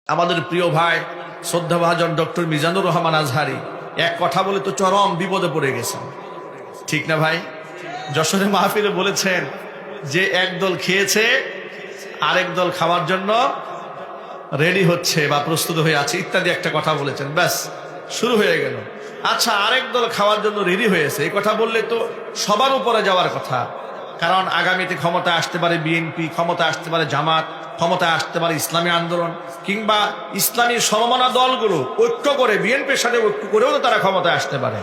আমাদের প্রিয় ভাই শ্রদ্ধাভাজন ডক্টর মিজানুর রহমান আজহারি এক কথা বলে তো চরম বিপদে পড়ে গেছেন, ঠিক না ভাই? যশোরে মাহফিলে বলেছেন যে একদল খেয়েছে, আরেক দল খাওয়ার জন্য রেডি হচ্ছে বা প্রস্তুত হয়ে আছে ইত্যাদি একটা কথা বলেছেন। ব্যাস শুরু হয়ে গেল। আচ্ছা, আরেক দল খাওয়ার জন্য রেডি হয়েছে, এই কথা বললে তো সবার উপরে যাওয়ার কথা। কারণ আগামীতে ক্ষমতা আসতে পারে বিএনপি, ক্ষমতা আসতে পারে জামাত, ক্ষমতা আসতে পারে ইসলামী আন্দোলন, কিংবা ইসলামী সমমনা দলগুলো ঐক্য করে বিএনপির সাথে ঐক্য করেও তো তারা ক্ষমতায় আসতে পারে।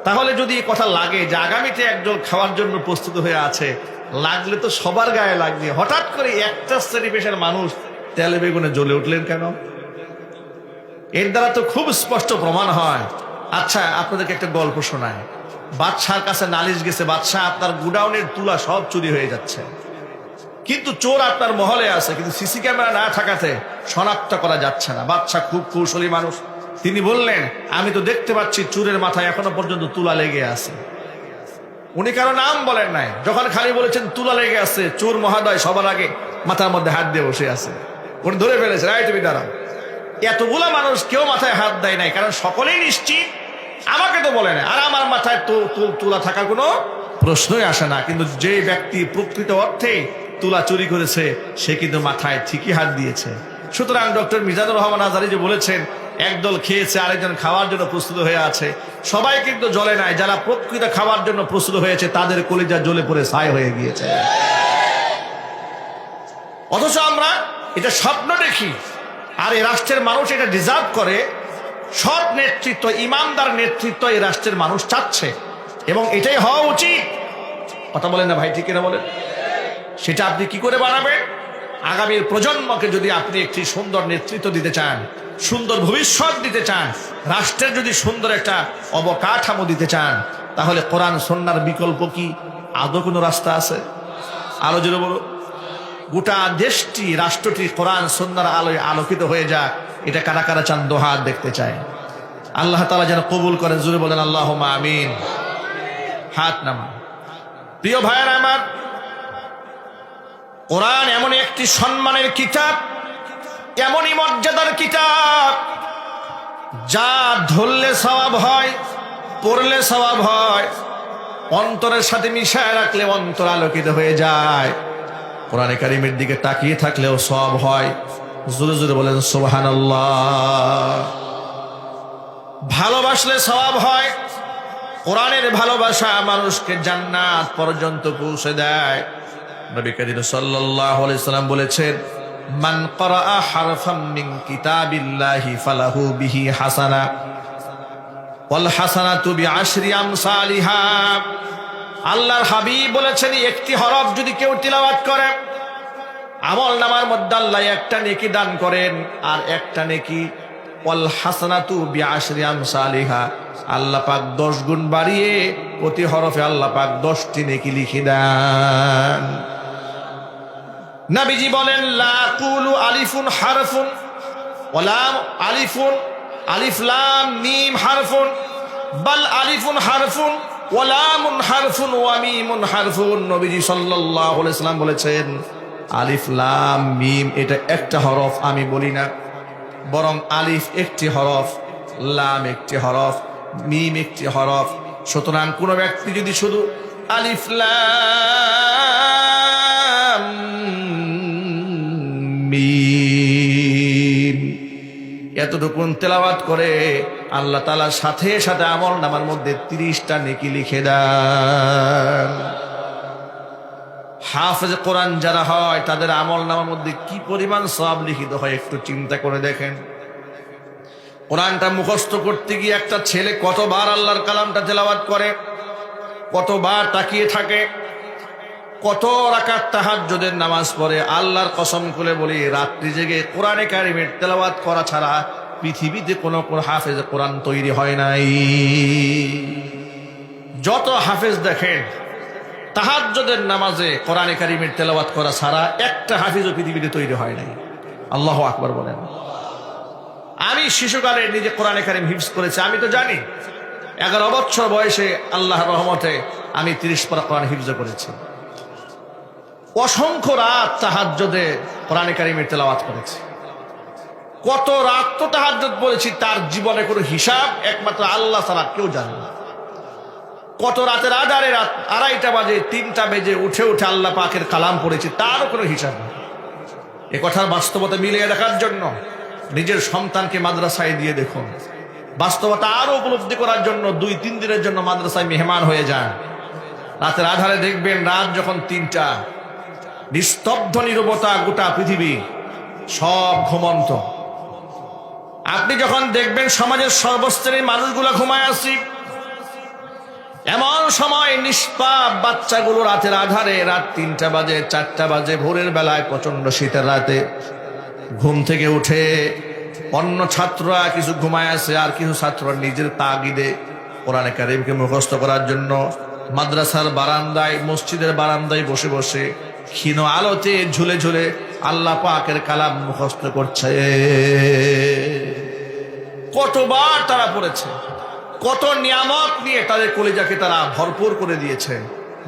তাহলে যদি এই কথা লাগে যে আগামীতে একদল খাওয়ার জন্য প্রস্তুত হয়ে আছে, লাগলে তো সবার গায়ে লাগবে। হঠাৎ করে একটা শ্রেণী পেশার মানুষ তেলে বেগুনে জ্বলে উঠলেন কেন? এর দ্বারা তো খুব স্পষ্ট প্রমাণ হয়। আচ্ছা, আপনাদেরকে একটা গল্প শোনায়। বাদশার কাছে নালিশ গেছে, বাদশাহ আপনার গুডাউনের তুলা সব চুরি হয়ে যাচ্ছে, কিন্তু চোর আপনার মহলে আছে, কিন্তু সিসি ক্যামেরা না থাকাতে শনাক্ত করা যাচ্ছে না। বাদশাহ খুব কৌশলী মানুষ, তিনি বললেন আমি তো দেখতে পাচ্ছি চোরের মাথায় এখনো পর্যন্ত তুলা লেগে আছে। উনি কারো নাম বলেন নাই, যখন খালি বলেছেন তুলা লেগে আছে, চোর মহাদয় সবার আগে মাথার মধ্যে হাত দিয়ে বসে আছে। উনি ধরে ফেলেছে, রাই তুমি দাঁড়াও। এতগুলা মানুষ কেউ মাথায় হাত দেয় নাই, কারণ সকলেই নিশ্চিত আমাকে তো বলে না, আর আমার মাথায় তুলা থাকার কোনো প্রশ্নই আসে না। কিন্তু যে ব্যক্তি প্রকৃত অর্থে তুলা চুরি করেছে সে কিন্তু মাথায় ঠিকই হাত দিয়েছে। সুতরাং ডক্টর মিজানুর রহমান আজহারি যে বলেছেন একদল খেয়েছে, আরেকজন খাওয়ার জন্য প্রস্তুত হয়ে আছে, সবাই কিন্তু জ্বলে নাই। যারা প্রকৃত খাওয়ার জন্য প্রস্তুত হয়েছে তাদের কলিজা জ্বলে পড়ে ছাই হয়ে গিয়েছে। অথচ আমরা এটা স্বপ্ন দেখি, আর এই রাষ্ট্রের মানুষ এটা ডিজার্ভ করে। সৎ নেতৃত্ব, ইমানদার নেতৃত্ব এই রাষ্ট্রের মানুষ চাচ্ছে, এবং এটাই হওয়া উচিত। কথা বলেন না ভাই, ঠিক কিনা বলেন? সেটা আপনি কি করে বানাবেন? আগামীর প্রজন্মকে যদি আপনি একটি সুন্দর নেতৃত্ব দিতে চান, সুন্দর ভবিষ্যৎ দিতে চান, রাষ্ট্রের যদি সুন্দর একটা অবকাঠামো দিতে চান, তাহলে কোরআন সুন্নাহর বিকল্প কি আদৌ কোনো রাস্তা আছে? আলো জোরে বলো। গোটা দেশটি, রাষ্ট্রটি কোরআন সুন্নাহর আলোয় আলোকিত হয়ে যাক, এটা কারা কারা চান? দোহাত দেখতে চায়। আল্লাহ তাআলা যেন কবুল করেন। জোরে বলেন আল্লাহুম্মা আমিন। হাত নামা। প্রিয় ভাইয়েরা আমার, কোরআন এমন একটি সম্মানের কিতাব, এমনই মর্যাদার কিতাব, যা ধরলে সওয়াব হয়, পড়লে সওয়াব হয়, অন্তরের সাথে মিশায় রাখলে অন্তর আলোকিত হয়ে যায়। কোরআনে কারিমের দিকে তাকিয়ে থাকলেও সওয়াব হয়। জোরে জোরে বলেন সুবহানাল্লাহ। ভালোবাসলে সওয়াব হয়। কোরআনের ভালোবাসা মানুষকে জান্নাত পর্যন্ত পৌঁছে দেয়। নবী করিম সাল্লাল্লাহু আলাইহি সাল্লাম বলেছেন, মান ক্বারাআ হারফাম মিন কিতাবিল্লাহি ফালাহু বিহি হাসানা ওয়াল হাসানাতু বিআশরি আমসালিহা। আল্লাহর হাবিব বলেছেন, একটি হরফ যদি কেউ তিলাওয়াত করে, আমল নামার মধ্যে আল্লাহ একটা নেকি দান করেন, আর একটা নেকি ওয়াল হাসানাতু বিআশরি আমসালিহা, আল্লাহ পাক 10 গুণ বাড়িয়ে প্রতি হরফে আল্লাহ পাক 10টি নেকি লিখে দেন। নবীজি বলেন, লা কুলু আলিফুন হারফুন ওয়ালা আলিফুন আলিফ লাম মিম হারফুন, বাল আলিফুন হারফুন ওয়া লামুন হারফুন ওয়া মিমুন হারফুন। নবীজি সাল্লাল্লাহু আলাইহি সাল্লাম বলেছেন, আলিফ লাম মিম এটা একটা হরফ আমি বলি না, বরং আলিফ একটি হরফ, লাম একটি হরফ, মিম একটি হরফ। সুতরাং কোন ব্যক্তি যদি শুধু আলিফ লাম মিম এতটুকু তেলাওয়াত করে, আল্লাহ তাআলার সাথে সাথে আমল নামার মধ্যে 30টা নেকি লিখে দেন। হাফেজ কোরআন যারা হয় তাদের আমল নামার মধ্যে কি পরিমাণ সওয়াব লিখিত হয় একটু চিন্তা করে দেখেন। কোরআনটা মুখস্থ করতে গিয়ে একটা ছেলে কতবার আল্লাহর কালামটা তেলাওয়াত করে, কতবার তাকিয়ে থাকে, কত রাকাত তাহাজ্জুদের নামাজ পড়ে। আল্লাহর কসম করে বলি, রাত্রি জেগে কোরআনে কারিমের তেলাওয়াত করা ছাড়া পৃথিবীতে কোনো হাফেজ কোরআন তৈরি হয় নাই। যত হাফেজ দেখেন তাহাজ্জুদের নামাজে কোরআনে কারিমের তেলাওয়াত করা ছাড়া একটা হাফেজও পৃথিবীতে তৈরি হয় নাই। আল্লাহু আকবার বলেন। আমি শিশুকালে নিজে কোরআনে কারিম হিফজ করেছি, আমি তো জানি। 11 বছর বয়সে আল্লাহর রহমতে আমি 30 পারা কোরআন হিফজ করেছি। অসংখ্য রাত তাহাজ্জুদে কোরআনে কারিমের তেলাওয়াত করেছি। কত রাত তো তাহাজ্জুদ পড়েছি, তার জীবনে কোনো হিসাব একমাত্র আল্লাহ ছাড়া কেউ জানে না। কত রাতের আধারে রাত 2:30 বাজে 3টা বেজে উঠে উঠে আল্লাহ পাকের কালাম পড়েছি, তারও কোনো হিসাব নেই। এ কথার বাস্তবতা মিলিয়ে দেখার জন্য নিজের সন্তানকে মাদ্রাসায় দিয়ে দেখুন। বাস্তবতা আরো উপলব্ধি করার জন্য 2-3 দিনের জন্য মাদ্রাসায় মেহমান হয়ে যান। রাতের আধারে দেখবেন রাত যখন 3টা, নিস্তব্ধ নীরবতা, গোটা পৃথিবী সব ঘুমন্ত। আপনি যখন দেখবেন সমাজের সর্বস্তরের মানুষগুলো ঘুমায় আসি, এমন সময় নিষ্পাপ বাচ্চাগুলো রাতের আধারে রাত 3টা বাজে 4টা বাজে ভোরের বেলায় প্রচন্ড শীতের রাতে ঘুম থেকে উঠে অন্য ছাত্ররা কিছু ঘুমায় আছে, আর কিছু ছাত্ররা নিজের তাগিদে কোরআনে কারীমকে মুখস্থ করার জন্য মাদ্রাসার বারান্দায়, মসজিদের বারান্দায় বসে বসে ক্ষীণ আলোতে ঝুলে ঝুলে আল্লাহ পাকের কালাম মুখস্থ করছে। কতবার তারা পড়েছে, কত নিয়ামত নিয়ে তাদের কলিজাকে তারা ভরপুর করে দিয়েছে,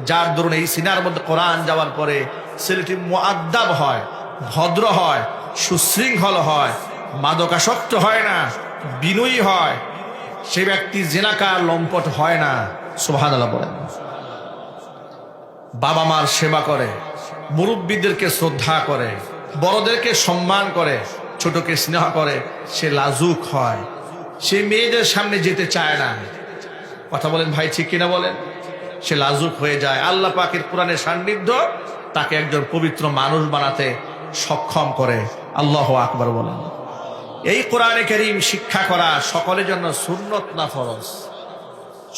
যার দরুন এই সিনার মধ্যে কোরআন যাওয়ার পরে ছেলেটি মুআদ্দাব হয়, ভদ্র হয়, সুশৃঙ্খল হয়, মাদকাসক্ত হয় না, বিনয়ী হয়, সে ব্যক্তি জিনাকার, লম্পট হয় না। সুবহানাল্লাহ বলেন। বাবা মার সেবা করে, মুরব্বীদেরকে শ্রদ্ধা করে, বড়দেরকে সম্মান করে, ছোটকে স্নেহ করে, সে লাজুক হয়, সে মেয়েদের সামনে যেতে চায় না। কথা বলেন ভাই, ঠিক কিনা বলেন? সে লাজুক হয়ে যায়। আল্লাহ পাকের কোরআনের সান্নিধ্য তাকে একজন পবিত্র মানুষ বানাতে সক্ষম করে। আল্লাহু আকবার বলেন। এই কোরআনে কারীম শিক্ষা করা সকলের জন্য সুন্নত না ফরজ?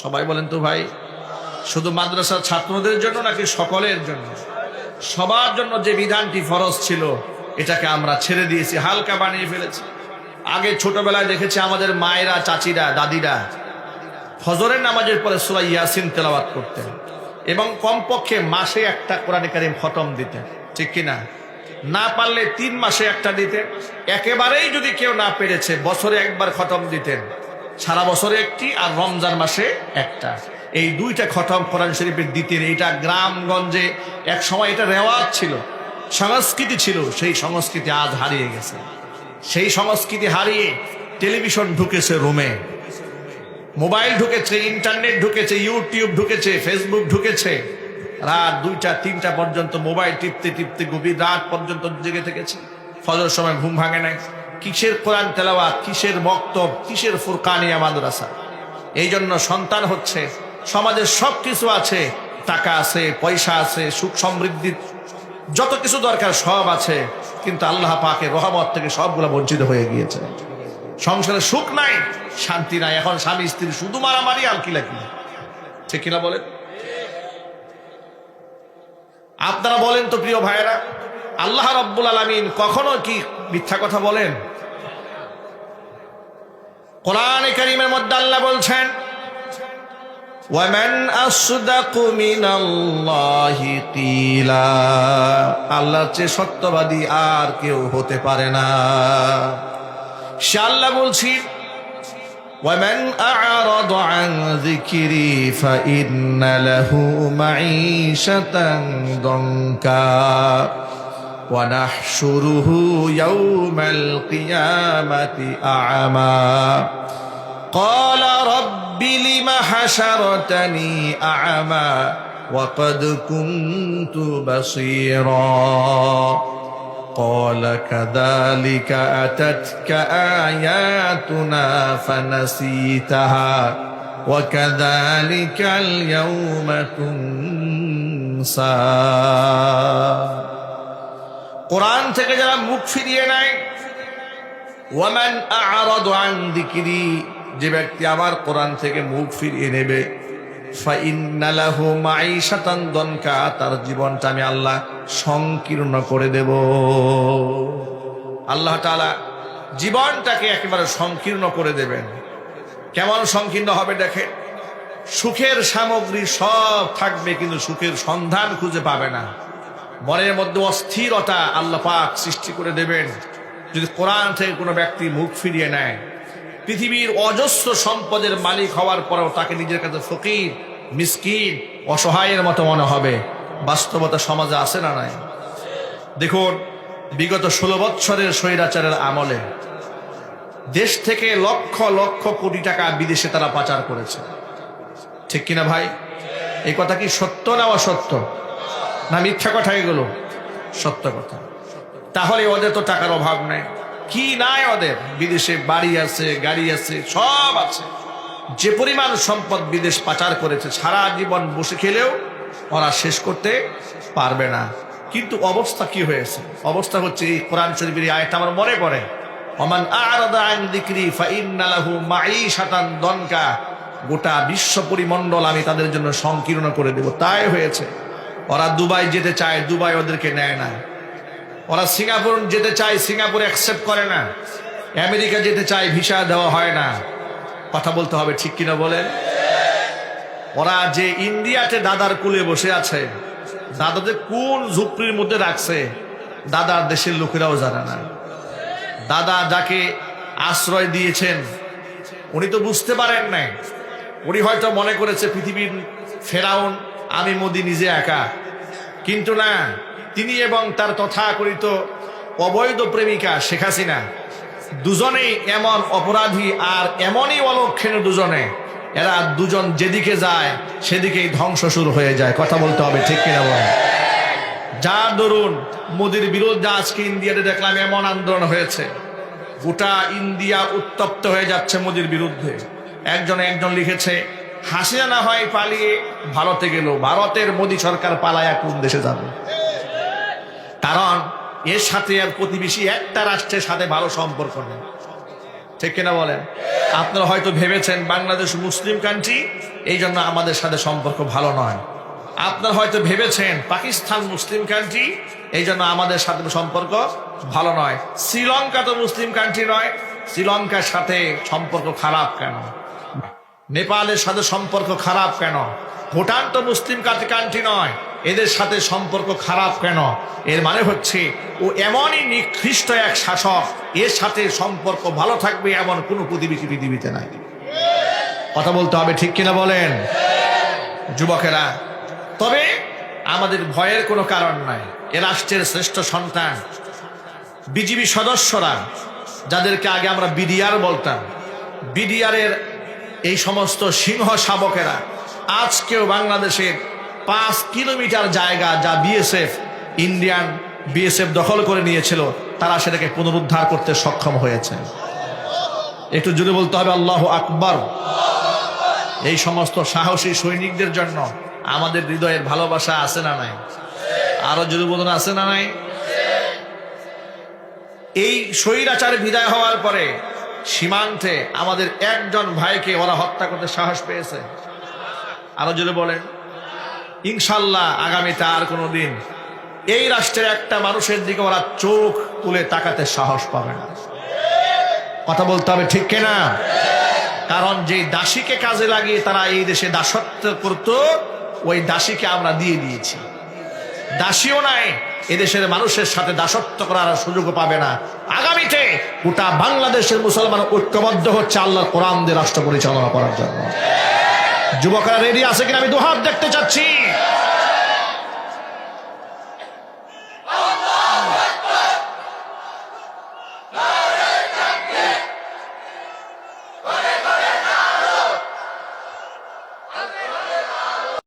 সবাই বলেন তো ভাই, শুধু মাদ্রাসার ছাত্রদের জন্য নাকি সকলের জন্য? সবার জন্য যে বিধানটি ফরজ ছিল এটাকে আমরা ছেড়ে দিয়েছি, হালকা বানিয়ে ফেলেছি। আগে ছোটবেলায় দেখেছি আমাদের মায়েরা, চাচিরা, দাদিরা ফজরের নামাজের পরে সূরা ইয়াসিন তেলাওয়াত করতেন এবং কমপক্ষে মাসে একটা কোরআনে কারীম খতম দিতেন, ঠিক কিনা? না পারলে 3 মাসে একটা দিতেন। একেবারেই যদি কেউ না পেরেছে বছরে একবার খতম দিতেন, সারা বছরে একটি, আর রমজান মাসে একটা। এই 2টা খতম কোরআন শরীফের দিতেন। এটা গ্রামগঞ্জে এক সময় এটা রেওয়াজ ছিল, সংস্কৃতি ছিল। সেই সংস্কৃতি আজ হারিয়ে গেছে। সেই সংস্কৃতি হারিয়ে টেলিভিশন ঢুকেছে রুমে, মোবাইল ঢুকেছে, ইন্টারনেট ঢুকেছে, ইউটিউব ঢুকেছে, ফেসবুক ঢুকেছে। রাত 2টা 3টা পর্যন্ত মোবাইল টিপতে টিপতে গভীর রাত পর্যন্ত জেগে থেকেছে। ফজর সময় ঘুম ভাঙে নাই। কিসের কোরআন তেলাওয়াত, কিসের বক্তব্য, কিসের ফুরকানিয়া মাদ্রাসা? এই জন্য সন্তান হচ্ছে, সমাজের সব কিছু আছে, টাকা আছে, পয়সা আছে, সুখ সমৃদ্ধি যত কিছু দরকার সব আছে, কিন্তু আল্লাহ পাকের রহমত থেকে সবগুলো বঞ্চিত হয়ে গিয়েছে। সংসারে সুখ নাই, শান্তি নাই। এখন স্বামী স্ত্রী শুধু মারামারি আর কিলাকিলি, ঠিক কিনা বলেন? আপনারা বলেন তো প্রিয় ভাইয়েরা, আল্লাহ রাব্বুল আলামিন কখনো কি মিথ্যা কথা বলেন? কোরআনে কারীমের মধ্যে আল্লাহ বলছেন, ওয়ামান আসদাকু মিনাল্লাহি কিলা, আল্লাহর চেয়ে সত্যবাদী আর কেউ হতে পারে না। সে আল্লাহ বলছি, ওয়ামান আ'রাদা আন যিকরি ফাইন্না লাহু মাঈশাতান দানকা ওয়া নাহশুরুহু ইয়াওমাল কিয়ামাতি আ'মা ক্বালা রাব্বি লিমা হাশারতানি আ'মা ওয়া ক্বাদ কুনতু বাসীরা قال كذلك أتتك آياتنا فنسيتها وكذلك اليوم تنسى। কোরআন থেকে যারা মুখ ফিরিয়ে নেয়, ওয়ামান আ'রাদা আন যিকরি, যে ব্যক্তি আমার কোরআন থেকে মুখ ফিরিয়ে নেবে, ফাইন্না লাহু মাঈশাতান দানকা, তার জীবনটা আমি আল্লাহ সংকীর্ণ করে দেব। আল্লাহ তাআলা জীবনটাকে একেবারে সংকীর্ণ করে দেবেন। কেমন সংকীর্ণ হবে দেখেন, সুখের সামগ্রী সব থাকবে কিন্তু সুখের সন্ধান খুঁজে পাবে না। মনের মধ্যে অস্থিরতা আল্লাহ পাক সৃষ্টি করে দেবেন যদি কোরআন থেকে কোনো ব্যক্তি মুখ ফিরিয়ে নেয়। পৃথিবীর অজস্র সম্পদের মালিক হওয়ার পরেও তাকে নিজের কাছে ফকির, মিসকিন, অসহায়ের মতো মনে হবে। বাস্তবতা সমাজে আছে না নাই? দেখুন, বিগত 16 বৎসরের স্বৈরাচারের আমলে দেশ থেকে লক্ষ লক্ষ কোটি টাকা বিদেশে তারা পাচার করেছে। ঠিক কিনা ভাই? এই কথা কি সত্য না অসত্য, না মিথ্যা কথা? এগুলো সত্য কথা। তাহলে ওদের তো টাকার অভাব নেই। কি নাই ওদের? বিদেশে বাড়ি আছে, গাড়ি আছে, সব আছে। যে পরিমাণ সম্পদ বিদেশ পাচার করেছে, সারা জীবন বসে খেলেও ওরা শেষ করতে পারবে না। কিন্তু অবস্থা কি হয়েছে? অবস্থা হচ্ছে এই কোরআন শরীফের আয়াতটা আমার মনে পড়ে, ওমান আ'রাদা আন যিকরি ফাইন্না লাহু মাঈশাতান দনকা। গোটা বিশ্ব পরিমণ্ডল আমি তাদের জন্য সংকীর্ণ করে দেব। তাই হয়েছে। ওরা দুবাই যেতে চায়, দুবাই ওদেরকে নেয় না। ওরা সিঙ্গাপুর যেতে চায়, সিঙ্গাপুর অ্যাকসেপ্ট করে না। আমেরিকা যেতে চায়, ভিসা দেওয়া হয় না। কথা বলতে হবে, ঠিক কিনা বলেন? ওরা যে ইন্ডিয়াতে দাদার কুলে বসে আছে, দাদাদের কোন ঝুপড়ির মধ্যে রাখছে দাদার দেশের লোকেরাও জানে না। দাদা যাকে আশ্রয় দিয়েছেন উনি তো বুঝতে পারেন নাই। উনি হয়তো মনে করেছে পৃথিবীর ফেরাউন আমি মোদি নিজে একা, কিন্তু না, তিনি এবং তার তথাকথিত অবৈধ প্রেমিকা শেখ হাসিনা দুজনেই এমন অপরাধী আর এমনই অলক্ষণীয় দুজনে। এরা দুজন যেদিকে যায় সেদিকেই ধ্বংস শুরু হয়ে যায়। কথা বলতে হবে, ঠিক কিনা বলেন? যার দরুন মোদির বিরুদ্ধে আজকে ইন্ডিয়াতে দেখলাম এমন আন্দোলন হয়েছে, গোটা ইন্ডিয়া উত্তপ্ত হয়ে যাচ্ছে মোদির বিরুদ্ধে। একজন লিখেছে, হাসিনা না হয় পালিয়ে ভারতে গেল, ভারতের মোদি সরকার পালায়া কোন দেশে যাবে? কারণ এর সাথে আর প্রতিবেশী একটা রাষ্ট্রের সাথে ভালো সম্পর্ক নেই। ঠিক কিনা বলেন? আপনারা হয়তো ভেবেছেন বাংলাদেশ মুসলিম কান্ট্রি, এই জন্য আমাদের সাথে সম্পর্ক ভালো নয়। আপনারা হয়তো ভেবেছেন পাকিস্তান মুসলিম কান্ট্রি, এই জন্য আমাদের সাথে সম্পর্ক ভালো নয়। শ্রীলঙ্কা তো মুসলিম কান্ট্রি নয়, শ্রীলঙ্কার সাথে সম্পর্ক খারাপ কেন? নেপালের সাথে সম্পর্ক খারাপ কেন? ভুটান তো মুসলিম কান্ট্রি নয়, এদের সাথে সম্পর্ক খারাপ কেন? এর মানে হচ্ছে ও এমনই নিকৃষ্ট এক শাসক, এর সাথে সম্পর্ক ভালো থাকবে এমন কোন প্রতিবেশী পৃথিবীতে নাই। কথা বলতে হবে, ঠিক কিনা বলেন যুবকেরা? তবে আমাদের ভয়ের কোনো কারণ নাই। এ রাষ্ট্রের শ্রেষ্ঠ সন্তান বিজিবি সদস্যরা, যাদেরকে আগে আমরা বিডিআর বলতাম, বিডিআরের এই সমস্ত সিংহ শাবকেরা আজকেও বাংলাদেশের 5 কিলোমিটার জায়গা যা ইন্ডিয়ান বিএসএফ দখল করে নিয়েছিল, তারা সেটাকে পুনরুদ্ধার করতে সক্ষম হয়েছে। একটু জোরে বলতে হবে আল্লাহু আকবার। এই সমস্ত সাহসী সৈনিকদের জন্য আমাদের হৃদয়ের ভালোবাসা আছে না নাই? আরো জোরে বলুন, আছে না নাই? এই স্বৈরাচার বিদায় হওয়ার পরে সীমান্তে আমাদের একজন ভাইকে ওরা হত্যা করতে সাহস পেয়েছে। আরো জোরে বলেন ইনশাল্লাহ আগামীতে আর কোনোদিন এই রাষ্ট্রের একটা মানুষের দিকে ওরা চোখ তুলে তাকাতে সাহস পাবে না। কথা বলতে হবে, ঠিক কিনা? কারণ যে দাসীকে কাজে লাগিয়ে তারা এই দেশে দাসত্ব করত, ওই দাসীকে আমরা দিয়ে দিয়েছি। দাসীও নাই, এদেশের মানুষের সাথে দাসত্ব করার সুযোগ পাবে না। আগামীতে গোটা বাংলাদেশের মুসলমান ঐক্যবদ্ধ হচ্ছে আল্লাহর কোরআন দিয়ে রাষ্ট্র পরিচালনা করার জন্য। যুবকরা রেডি আছে কিনা? আমি দুহাত দেখতে চাচ্ছি।